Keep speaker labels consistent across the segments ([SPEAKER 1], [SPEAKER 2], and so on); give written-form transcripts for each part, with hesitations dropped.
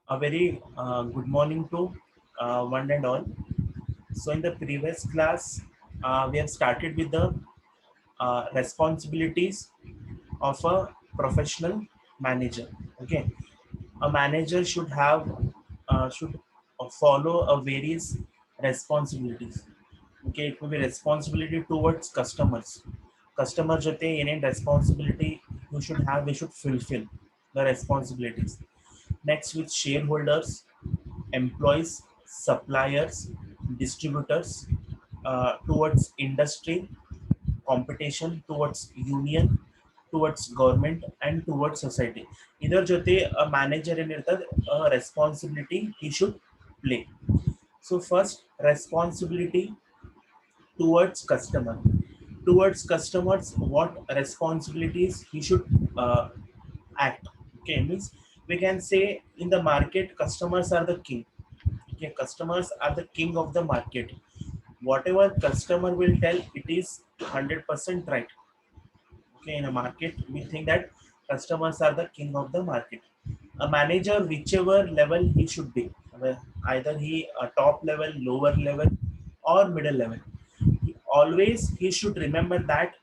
[SPEAKER 1] A very good morning to one and all. So, in the previous class, we have started with the responsibilities of a professional manager. Okay, a manager should follow a various responsibilities. Okay, it will be responsibility towards customers. Customer jate any responsibility you should have, we should fulfill the responsibilities. Next, with shareholders, employees, suppliers, distributors, towards industry, competition, towards union, towards government, and towards society. Either jote a manager in a responsibility he should play. So first, responsibility towards customer. Towards customers, what responsibilities he should act. Okay, means we can say in the market, customers are the king. Okay, customers are the king of the market. Whatever customer will tell, it is 100% right. Okay, in a market, we think that customers are the king of the market. A manager, whichever level he should be, either he a top level, lower level, or middle level, always he should remember that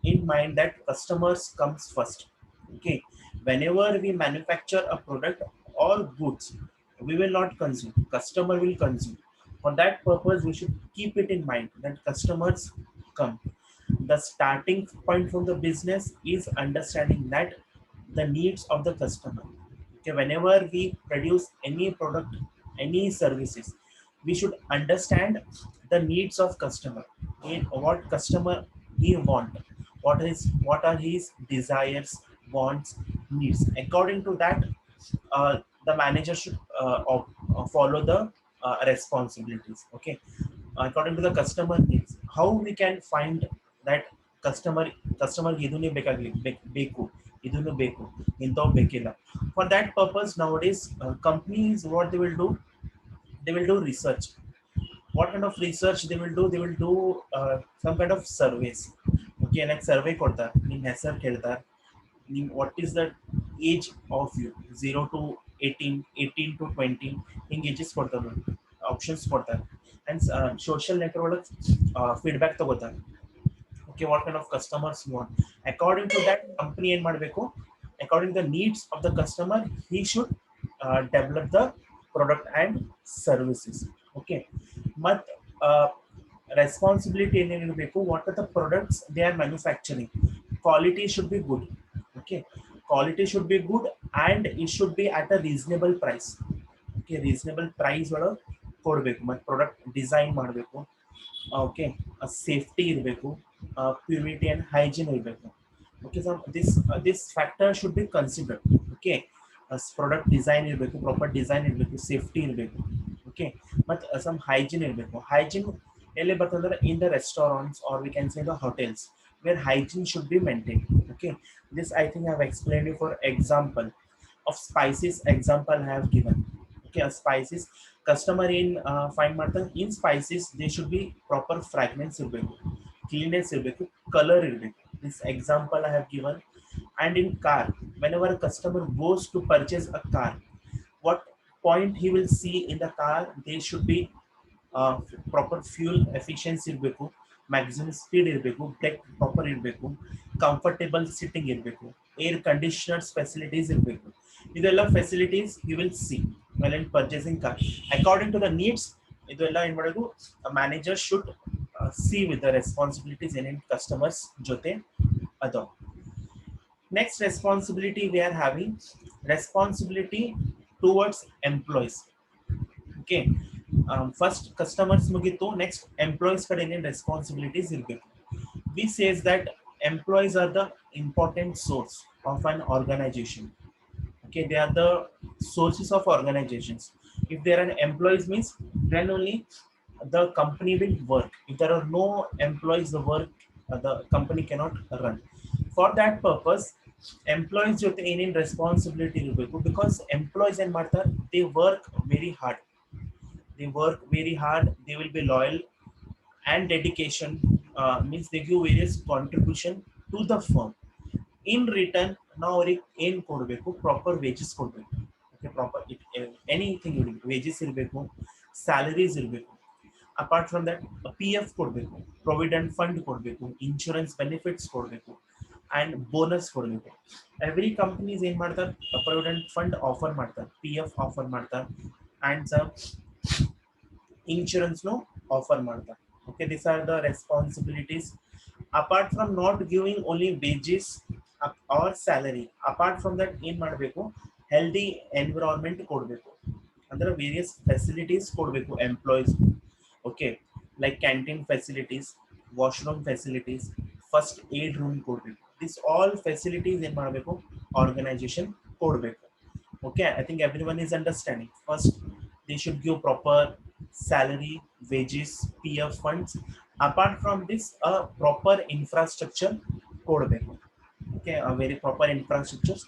[SPEAKER 1] in mind that customers comes first. Okay, whenever we manufacture a product or goods, we will not consume, customer will consume. For that purpose, we should keep it in mind that customers come. The starting point from the business is understanding that the needs of the customer. Okay, whenever we produce any product, any services, we should understand the needs of customer. In what customer he want, what are his desires, wants, needs. According to that, the manager should follow the responsibilities. Okay, according to the customer needs, how we can find that customer ಇದನ್ನೇ ಬೇಕಾಗ್ಲಿ ಬೇಕು ಇದನ್ನು ಬೇಕು ಇಂಥವು ಬೇಕಿಲ್ಲ. For that purpose, nowadays companies, what they will do research. What kind of research they will do? They will do some kind of surveys. Okay, like survey ಕೊಡ್ತಾರೆ, ನಿಮ್ಮ ಹೆಸರು ಕೇಳ್ತಾರೆ, ನಿಮ್ಮ what is the age of you, 0 to 18, 18 to 20, ಹಿಂಗೆ ages ಕೊಡ್ತಾರೆ ನೋಡಿ, options ಕೊಡ್ತಾರೆ. And social network ಒಳಗೆ ಫೀಡ್ಬ್ಯಾಕ್ ತಗೋತಾರೆ. Okay, what kind of customers you want. According to that, company ಏನು ಮಾಡಬೇಕು, according to the needs of the customer, he should develop the product and services. Okay, but responsibility ಏನೇನಿರಬೇಕು, what are the products they are manufacturing, quality should be good. Okay, quality should be good and it should be at a reasonable price. Okay, reasonable price ಒಳಗೆ ಕೊಡಬೇಕು. ಮತ್ತು product design ಮಾಡಬೇಕು. Okay, safety ಇರಬೇಕು, purity and hygiene ಇರಬೇಕು. Okay, so this factor should be considered. Okay, product design ಇರಬೇಕು, proper design ಇರಬೇಕು, safety ಇರಬೇಕು. Okay, ಮತ್ತು ಸಮ್ ಹೈಜೀನ್ ಇರಬೇಕು. ಹೈಜೀನ್ ಎಲ್ಲಿ ಬರ್ತಂದ್ರೆ in the restaurants or we can say the hotels where hygiene should be maintained. Okay, this I think I have explained you. For example of spices, example I have given. Okay, spices, customer in find ಮಾಡ್ತಾರೆ, in spices they should be proper fragrance ಇರಬೇಕು, cleanness ಇರಬೇಕು, color ಇರಬೇಕು. This example I have given. And in car, whenever a customer goes to purchase a car, what point he will see in the car, they should be proper fuel efficiency ಇರಬೇಕು, maximum speed ಇರಬೇಕು, tech proper ಇರಬೇಕು, comfortable sitting ಇರಬೇಕು, air conditioners facilities ಇರಬೇಕು. ಇದೆಲ್ಲ facilities you will see well in purchasing car. According to the needs ಇದೆಲ್ಲ ಏನು ಮಾಡೋದು, manager should see with the responsibilities ಏನೇನು ಕಸ್ಟಮರ್ಸ್ ಜೊತೆ ಅದಾವ. Next responsibility we are having, responsibility towards employees. Okay, first customers mugitu, next employees kade enen responsibilities irbeku. We says that employees are the important source of an organization. Okay, they are the sources of organizations. If there are employees means, then only the company will work. If there are no employees, the company cannot run. For that purpose, employees ಜೊತೆ ಏನೇನು responsibility ಇರಬೇಕು, because employees ಏನು ಮಾಡ್ತಾರೆ, they work very hard. They work very hard, they will be loyal and dedication, means they give various contribution to the firm. In return, ನಾವು ಅವ್ರಿಗೆ ಏನು ಕೊಡಬೇಕು, proper wages ಕೊಡಬೇಕು. ಪ್ರಾಪರ್ ಎನಿಥಿಂಗ್ ಇರಬೇಕು, wages ಇರಬೇಕು, salaries ಇರಬೇಕು. Apart from that P F ಕೊಡಬೇಕು, provident fund ಕೊಡಬೇಕು, ಇನ್ಶೂರೆನ್ಸ್ ಬೆನಿಫಿಟ್ಸ್ ಕೊಡಬೇಕು ಆ್ಯಂಡ್ ಬೋನಸ್ ಕೊಡಬೇಕು. ಎವ್ರಿ ಕಂಪ್ನೀಸ್ ಏನು ಮಾಡ್ತಾರೆ, ಪ್ರೊವಿಡೆಂಟ್ ಫಂಡ್ ಆಫರ್ ಮಾಡ್ತಾರೆ, ಪಿ ಎಫ್ ಆಫರ್ ಮಾಡ್ತಾರೆ ಆ್ಯಂಡ್ ಇನ್ಶೂರೆನ್ಸ್ನು ಆಫರ್ ಮಾಡ್ತಾರೆ. Okay, these are the responsibilities. Apart from not giving only wages or salary, apart from that ಏನು ಮಾಡಬೇಕು, ಹೆಲ್ದಿ ಎನ್ವಿರಾನ್ಮೆಂಟ್ ಕೊಡಬೇಕು, ಅಂದ್ರೆ ವೇರಿಯಸ್ ಫೆಸಿಲಿಟೀಸ್ ಕೊಡಬೇಕು employees. Okay, like canteen facilities, washroom facilities, first aid room ಕೊಡಬೇಕು. This all facilities ಏನು ಮಾಡಬೇಕು, organisation ಕೊಡಬೇಕು. Okay, I think everyone is understanding. First, they should give proper salary, wages, PF funds. Apart from this, a proper infrastructure ಕೊಡಬೇಕು. Okay, a very proper infrastructure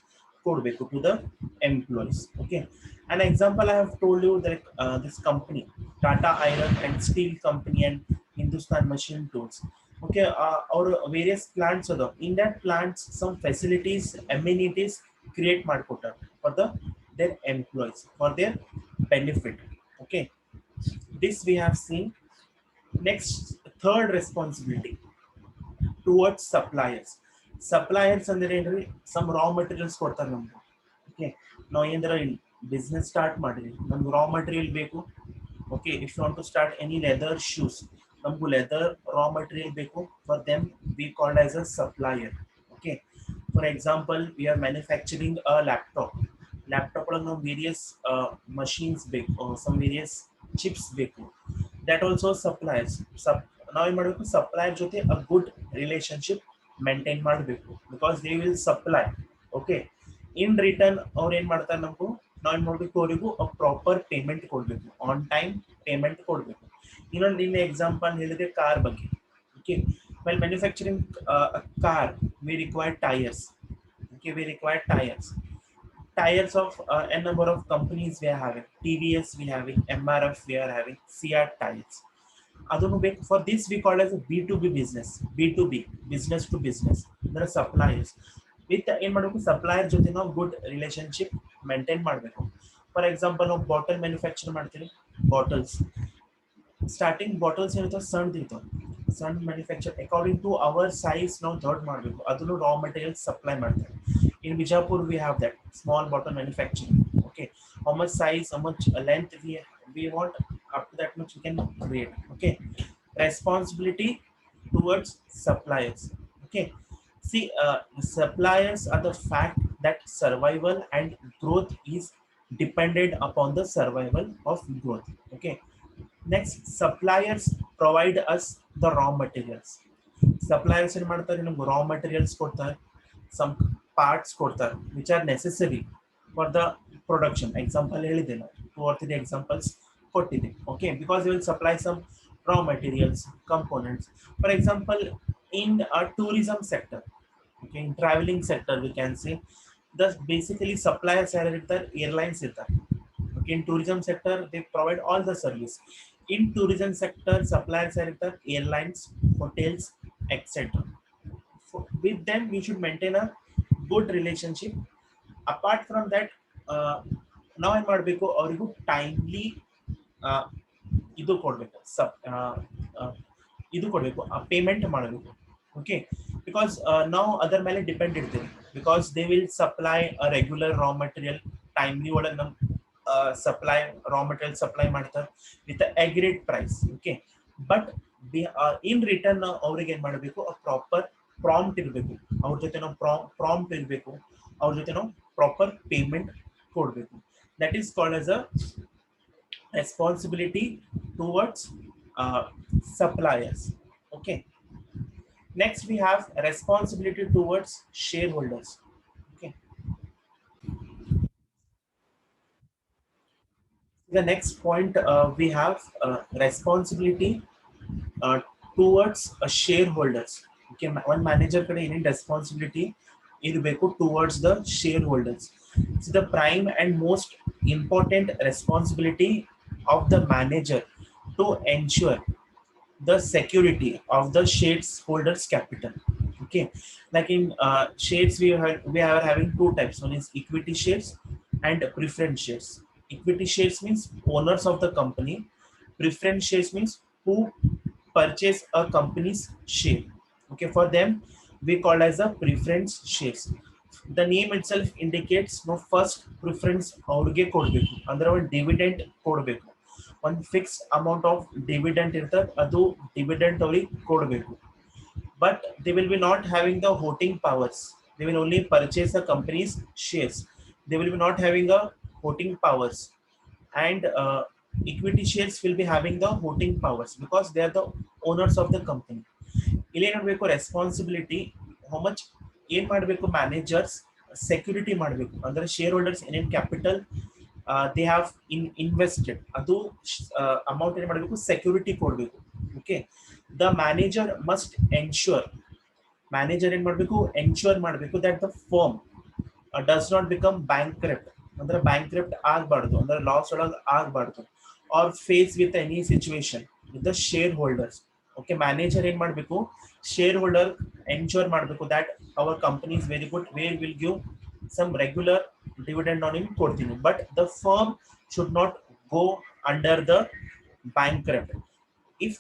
[SPEAKER 1] ಕೊಡಬೇಕು to the employees. Okay, an example I have told you that this company, Tata Iron and Steel Company and Hindustan Machine Tools. Okay, our various plants are there. In that plants, some facilities, amenities create ಮಾಡ್ಕೊಟ್ಟಾರೆ for their employees, for their benefit. Okay, this we have seen. Next, third responsibility towards suppliers. Suppliers ಅಂದ್ರೆ ಏನ್ರಿ, some raw materials ಕೊಡ್ತಾರೆ ನಮ್ಗೆ. Okay, ನಾವು ಏನಾರ business start ಮಾಡಿದ್ವಿ, ನಮ್ಗೆ raw material ಬೇಕು. Okay, if you want to start any leather shoes, ನಮಗೂ ಲೆದರ್ ರಾ ಮಟೀರಿಯಲ್ ಬೇಕು. For them we called as a supplier. Okay, for example we are manufacturing a laptop ಒಳಗೆ ನಾವು various machines ಬೇಕು, some various chips ಬೇಕು. That also suppliers. ನಾವೇನು ಮಾಡಬೇಕು, supplier ಜೊತೆ a good relationship maintain ಮಾಡಬೇಕು, because they will supply. Okay, in return ಅವ್ರು ಏನು ಮಾಡ್ತಾರೆ, ನಮಗೂ ನಾವೇನು ಮಾಡಬೇಕು, ಅವರಿಗೂ ಪ್ರಾಪರ್ ಪೇಮೆಂಟ್ ಕೊಡಬೇಕು, ಆನ್ ಟೈಮ್ ಪೇಮೆಂಟ್ ಕೊಡಬೇಕು. ಇನ್ನೊಂದು ನಿನ್ನೆ ಎಕ್ಸಾಂಪಲ್ ಹೇಳಿದ್ರೆ ಕಾರ್ ಬಗ್ಗೆ. Okay, well manufacturing car we require tyres. Okay, we require tires of a number of companies we are having. TVS we having, MRF we are having, CR tires. ಅದನ್ನು ಬೇಕು. For this we called as B2B business, B2B business to business, ಅಂದ್ರೆ suppliers. With ಏನು ಮಾಡಬೇಕು, supplier ಜೊತೆ ನಾವು good relationship maintain ಮಾಡಬೇಕು. For example ನಾವು bottle manufacture ಮಾಡ್ತೀವಿ. ಬಾಟಲ್ಸ್ ಸ್ಟಾರ್ಟಿಂಗ್ ಬಾಟಲ್ಸ್ ಏನಿರ್ತಾವೆ ಸಣ್ಣದಿರ್ತಾವೆ, ಸಣ್ಣ manufacture according to our size ನಾವು ದೊಡ್ಡ ಮಾಡಬೇಕು. ಅದನ್ನು ರಾ ಮಟೀರಿಯಲ್ಸ್ ಸಪ್ಲೈ ಮಾಡ್ತಾರೆ. In Bijapur we have that small bottle manufacturing. Okay, how much size, how much length we want, up to that much we can create. Okay, responsibility towards suppliers. Okay, see, suppliers are the fact that survival and growth is dependent upon the survival of growth. Okay, next, suppliers provide us the raw materials. Suppliers ಏನು ಮಾಡ್ತಾರೆ, ನಮ್ಗೆ raw materials ಕೊಡ್ತಾರೆ, some parts ಕೊಡ್ತಾರೆ which are necessary for the production. Example ಹೇಳಿದೆ, 2 or 3 examples ಕೊಟ್ಟಿದೆ. Okay, because they will supply some raw materials, components. For example, in a tourism sector, okay, in traveling sector we can say, the basically suppliers are airlines irತಾರೆ. Okay, in tourism sector they provide all the service. In tourism sector suppliers are airlines, hotels, etc. With them we should maintain a good relationship. Apart from that, ನಾವು ಏನು ಮಾಡಬೇಕು, ಅವರಿಗೂ timely ಇದು ಕೊಡಬೇಕು, ಇದು ಕೊಡಬೇಕು, payment ಮಾಡಬೇಕು. Okay, because ನಾವು ಅದರ ಮೇಲೆ ಡಿಪೆಂಡ್ ಇರ್ತೀವಿ. Because they will supply a regular raw material timely ಒಳಗೆ ನಮ್ಮ ಸಪ್ಲೈ ರಾ ಮಟೀರಿಯಲ್ ಸಪ್ಲೈ ಮಾಡ್ತಾರೆ with agreed price. Okay, but in return ಅವ್ರಿಗೆ ಏನು ಮಾಡಬೇಕು, ಪ್ರಾಪರ್ ಪ್ರಾಂಪ್ಟ್ ಇರಬೇಕು, ಅವ್ರ ಜೊತೆ ನಾವು ಪ್ರಾಂಪ್ಟ್ ಇರಬೇಕು, ಅವ್ರ ಜೊತೆ ನಾವು ಪ್ರಾಪರ್ ಪೇಮೆಂಟ್ ಕೊಡಬೇಕು. That is called as a responsibility towards suppliers. Okay, next we have responsibility towards shareholders. Okay, the next point we have responsibility towards shareholders. Okay, one manager kade any responsibility irbeku towards the shareholders. So the prime and most important responsibility of the manager to ensure the security of the shareholders capital. Okay, like in shares we are having two types. One is equity shares and preference shares. Equity shares means owners of the company. Preference shares means who purchase a company's share. Okay, for them we call as a preference shares. The name itself indicates no first preference ಅವ್ರಿಗೆ ಕೊಡಬೇಕು ಅಂದ್ರೆ ಒಂದು dividend ಕೊಡಬೇಕು, ಒಂದು fixed amount of dividend ಇರ್ತದೆ, ಅದು dividend ಅವ್ರಿಗೆ ಕೊಡಬೇಕು. But they will be not having the voting powers. They will only purchase the company's shares. They will be not having a voting powers. And equity shares will be having the voting powers because they are the owners of the company. ಇಲ್ಲಿ ಏನ್ ಮಾಡಬೇಕು, responsibility how much ಏನ್ ಮಾಡಬೇಕು, managers security ಮಾಡಬೇಕು. ಅಂದ್ರೆ shareholders ಏನೇನು capital they have invested ಅದು amount ಏನ್ ಮಾಡಬೇಕು, ಸೆಕ್ಯೂರಿಟಿ ಕೊಡಬೇಕು. Okay, the manager must ensure, manager ಏನ್ ಮಾಡಬೇಕು, ಎನ್ಶ್ಯೂರ್ ಮಾಡಬೇಕು that the firm does not become bankrupt, ಅಂದ್ರೆ ಬ್ಯಾಂಕ್ರಪ್ಟ್ ಆಗಬಾರ್ದು, ಅಂದ್ರೆ ಲಾಸ್ ಒಳಗೆ ಆಗಬಾರ್ದು, or face with any situation with the shareholders. Okay, manager ಏನ್ ಮಾಡಬೇಕು, ಶೇರ್ ಹೋಲ್ಡರ್ ಎನ್ಶ್ಯೂರ್ ಮಾಡಬೇಕು that our company is very good, where will give some regular dividend on in ಕೊಡ್ತೀನಿ, but the firm should not go under the bankrupt. If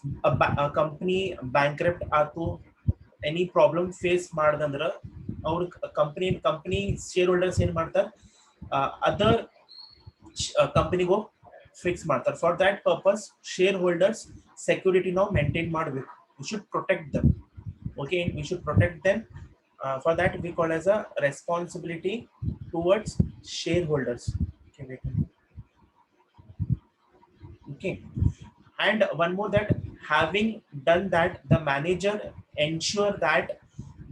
[SPEAKER 1] company bankrupt ಆತು, any problem face ಮಾಡ್ದಂದ್ರ ಅವ್ರ company share holders ಏನ್ ಮಾಡ್ತಾರೆ, other ಕಂಪನಿಗೂ fix ಮಾಡ್ತಾರೆ. For that purpose share holders security ನಾವು maintain ಮಾಡಬೇಕು. We should protect dum. Okay, we should protect dum. For that we call as a responsibility towards share holders. Okay, and one more, that having done that, the manager ensure that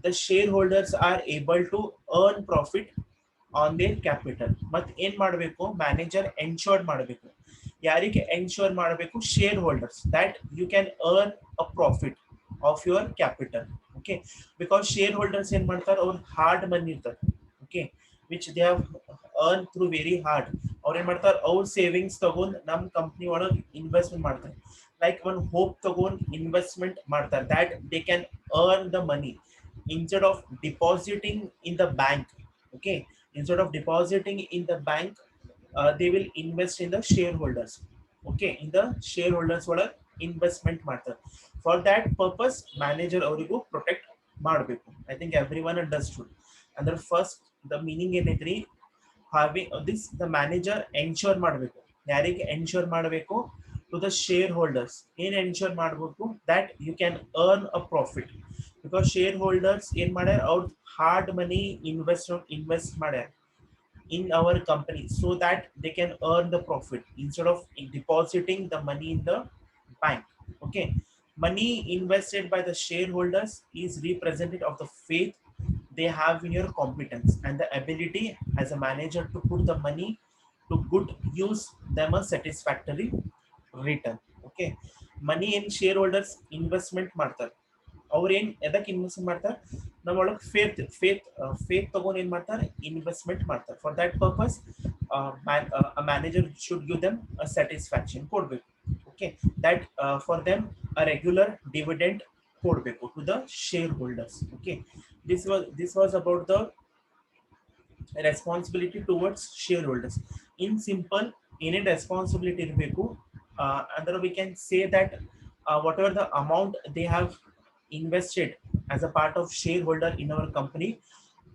[SPEAKER 1] the shareholders are able to earn profit on their capital. ಮತ್ ಏನ್ ಮಾಡಬೇಕು, manager ensure ಮಾಡಬೇಕು. ಯಾರಿಗೆ ensure ಮಾಡಬೇಕು, shareholders, that you can earn a profit of your capital. Okay, because shareholders ಏನ್ ಮಾಡ್ತಾರೆ, ಅವ್ರ hard money ಇರ್ತಾರೆ. Okay, which they have earn through very hard. ಅವ್ರು ಏನ್ ಮಾಡ್ತಾರೆ, ಅವ್ರ ಸೇವಿಂಗ್ಸ್ ತಗೊಂಡ್ ನಮ್ ಕಂಪ್ನಿ ಒಳಗೆ ಇನ್ವೆಸ್ಟ್ಮೆಂಟ್ ಮಾಡ್ತಾರೆ. ಲೈಕ್ ಒಂದು ಹೋಪ್ ತಗೊಂಡ್ ಇನ್ವೆಸ್ಟ್ಮೆಂಟ್ ಮಾಡ್ತಾರೆ, that they can earn the money instead of depositing in the bank. Okay, instead of depositing in the bank, they will invest in the shareholders. Okay, in the shareholders ಒಳಗೆ investment ಮಾಡ್ತಾರೆ. For that purpose manager ಅವರಿಗೂ protect ಮಾಡಬೇಕು. I think everyone understood. ಅಂದ್ರೆ first the meaning ಏನೈತ್ರಿ, having this, the manager ensure ಮಾಡಬೇಕು. ಯಾರಿಗೆ ensure ಮಾಡಬೇಕು, to the shareholders. ಏನ್ ಎನ್ಶೋರ್ ಮಾಡಬೇಕು, that you can earn a profit. Because shareholders ಏನ್ ಮಾಡ್ಯಾರ, ಅವ್ರ ಹಾರ್ಡ್ ಮನಿ ಇನ್ವೆಸ್ಟ್ ಮಾಡ್ಯಾರ in our company, so that they can earn the profit instead of depositing the money in the bank. Okay, money invested by the shareholders is representative of the faith they have in your competence and the ability as a manager to put the money to good use them a satisfactory return. Okay, money in shareholders investment ಮಾಡ್ತಾರೆ. ಅವ್ರು ಏನ್ ಎದಕ್ಕೆ invest ಮಾಡ್ತಾರೆ, ನಮ್ಮೊಳಗೆ faith ತಗೊಂಡು ಏನ್ ಮಾಡ್ತಾರೆ, investment ಮಾಡ್ತಾರೆ. For that purpose manager should give them a satisfaction ಕೊಡ್ಬೇಕು. Okay, that for them a regular dividend ಕೊಡ್ಬೇಕು to the shareholders. Okay, this was about the responsibility towards shareholders. In simple ಏನೇನು responsibility ಇರಬೇಕು ಅಂದ್ರೆ, we can say that whatever the amount they have invested as a part of shareholder in our company,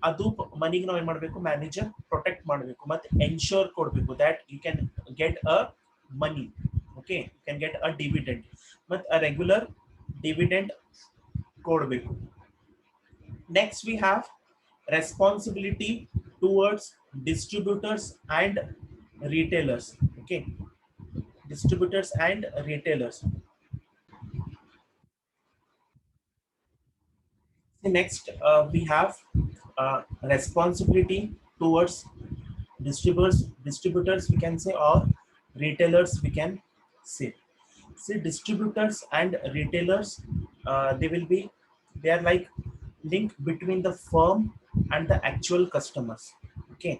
[SPEAKER 1] ಅದು ಮನಿಗೆ ನಾವು ಏನ್ ಮಾಡಬೇಕು, manager protect ಮಾಡಬೇಕು ಮತ್ತೆ ಎನ್ಶೋರ್ ಕೊಡಬೇಕು that you can get a money. Okay, you can get a dividend ಮತ್ತೆ a regular dividend ಕೊಡಬೇಕು. Next we have responsibility towards distributors and retailers. Okay, distributors and retailers. Next, we have responsibility towards distributors we can say, or retailers we can say. See, distributors and retailers, they are like link between the firm and the actual customers. Okay,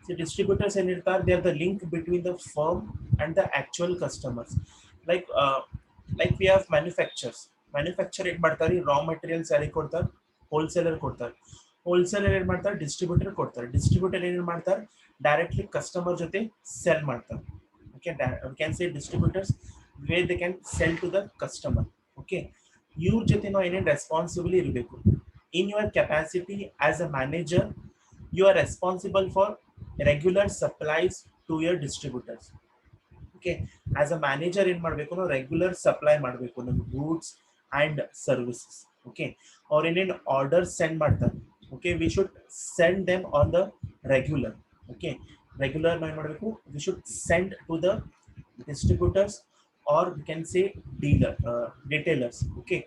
[SPEAKER 1] so distributors and they are the link between the firm and the actual customers. Like we have manufacturer ಏನ್ ಮಾಡ್ತಾರೆ, raw materials ಯಾರಿಗೆ ಕೊಡ್ತಾರೆ, wholesaler ಕೊಡ್ತಾರೆ. Wholesaler ಏನ್ ಮಾಡ್ತಾರೆ, distributor ಕೊಡ್ತಾರೆ. Distributor ಏನ್ ಮಾಡ್ತಾರೆ, directly customer ಜೊತೆ sell ಮಾಡ್ತಾರೆ. Okay, we can say distributors where they can sell to the customer. Okay, ಇವ್ರ ಜೊತೆ ನಾವು ಏನೇನು ರೆಸ್ಪಾನ್ಸಿಬಲ್ ಇರಬೇಕು. In your capacity as a manager, you are responsible for regular supplies to your distributors. Okay, as a manager ಏನ್ ಮಾಡಬೇಕು, ನಾವು regular supply ಮಾಡಬೇಕು ನಮ್ಮ ಗೂಡ್ಸ್ ಅಂಡ್ ಸರ್ವಿಸಸ್. ಓಕೆ, ಅವ್ರು ಏನೇನು ಆರ್ಡರ್ ಸೆಂಡ್ ಮಾಡ್ತಾರೆ, okay, we should send them on the regular. Okay, regular ನಾವು ಏನು ಮಾಡಬೇಕು, we should send to the distributors or we can say dealer retailers. Okay,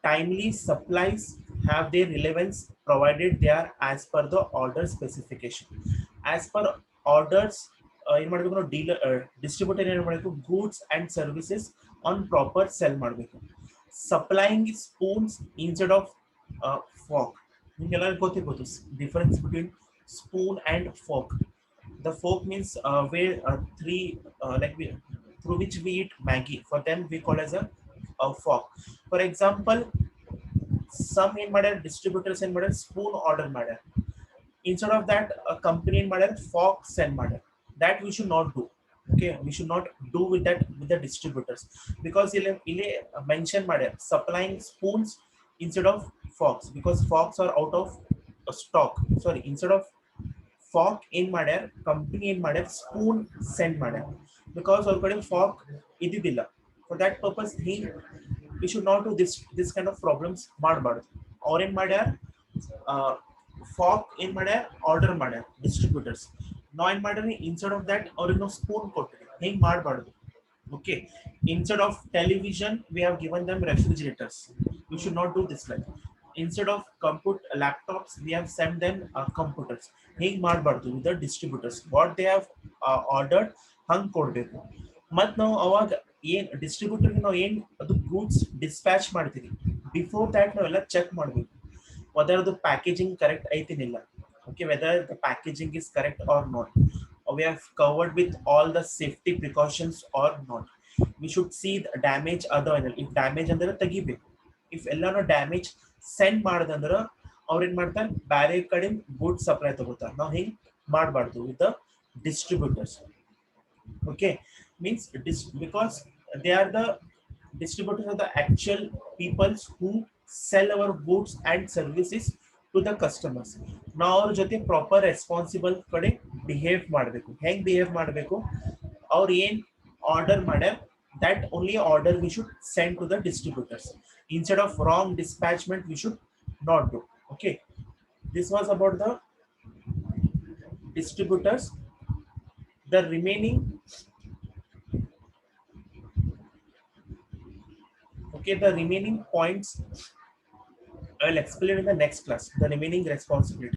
[SPEAKER 1] timely supplies have their relevance provided they are as per the order specification. As per orders, ಏನು ಮಾಡಬೇಕು ನಾವು dealer distributor ಏನು ಮಾಡಬೇಕು, goods and services on proper sell ಮಾಡಬೇಕು. Supplying spoons instead of fork. ನಿಮಗೆಲ್ಲ ಗೊತ್ತಿರ್ಬೋದು difference between spoon and fork. The fork means where three like we, through which we eat Maggie. For them we call as a fork. For example, some in modern distributors in modern spoon order modern. Instead of that, a company in modern fork send modern. That we should not do. Okay, we should not do with that with the distributors, because ile mention modern supplying spoons instead of forks, because forks are out of stock. Sorry, instead of fork in ಮಾಡ್ಯಾರ, company ಏನ್ ಮಾಡ್ಯಾರ spoon send ಮಾಡ್ಯಾರ, because ಅವ್ರ ಕಡೆ ಫಾರ್ಕ್ ಇದ್ದಿದ್ದಿಲ್ಲ. For that purpose we should not do this kind of problems ಮಾಡಬಾರ್ದು. ಅವ್ರೇನ್ ಮಾಡ್ಯಾರ, ಫಾರ್ಕ್ ಏನ್ ಮಾಡ್ಯಾರ ಆರ್ಡರ್ ಮಾಡ್ಯಾರ ಡಿಸ್ಟ್ರಿಬ್ಯೂಟರ್ಸ್. ನಾವ್ ಏನ್ ಮಾಡ್ಯಾರ, ಇನ್ಸ್ಟೆಡ್ ಆಫ್ ದಟ್ ಅವ್ರಿಗೆ ನಾವು ಸ್ಪೂನ್ ಕೊಟ್ಟಿವಿ. ಹಿಂಗ್ ಮಾಡಬಾರ್ದು. Okay, instead of television we have given them refrigerators. We should not do this. Like, instead of laptops we have sent them computers. Hing ಮಾಡಬಾರ್ದು with the distributors. What they have ordered ಹಂಗ್ ಕೊಡ್ಬೇಕು. ಮತ್ ನಾವು ಅವಾಗ ಏನ್ distributor ನಾವು ಏನ್ ಅದು goods dispatch ಮಾಡ್ತೀವಿ, ಬಿಫೋರ್ ದ್ಯಾಟ್ ನಾವೆಲ್ಲ ಚೆಕ್ ಮಾಡಬೇಕು whether the packaging correct ಐತಿನಿಲ್ಲ. Okay, whether the packaging is correct or not, we have covered with all the safety precautions or not. We should see the damage other. If damage ಅಂದ್ರೆ ತೆಗಿಬೇಕು. If ಎಲ್ಲಾನು damage send ಮಾಡದಂದ್ರೆ ಅವ್ರು ಏನ್ ಮಾಡ್ತಾರೆ, ಬೇರೆ ಕಡೆ good supply ತಗೋತಾರೆ. ನಾವು ಹಿಂಗ್ ಮಾಡಬಾರ್ದು with the distributors. Okay, means because they are the distributors are the actual people who sell our goods and services to the customers. ನಾವು ಅವ್ರ ಜೊತೆ ಪ್ರಾಪರ್ ರೆಸ್ಪಾನ್ಸಿಬಲ್ ಕಡೆ ಬಿಹೇವ್ ಮಾಡಬೇಕು. ಹೆಂಗ್ ಬಿಹೇವ್ ಮಾಡಬೇಕು, ಅವ್ರು ಏನ್ ಆರ್ಡರ್ ಮಾಡ್ಯಾರ that only order we should send to the distributors. Instead of wrong dispatchment we should not do. Okay, this was about the distributors. The remaining, okay, the remaining points I will explain in the next class. The remaining responsibility.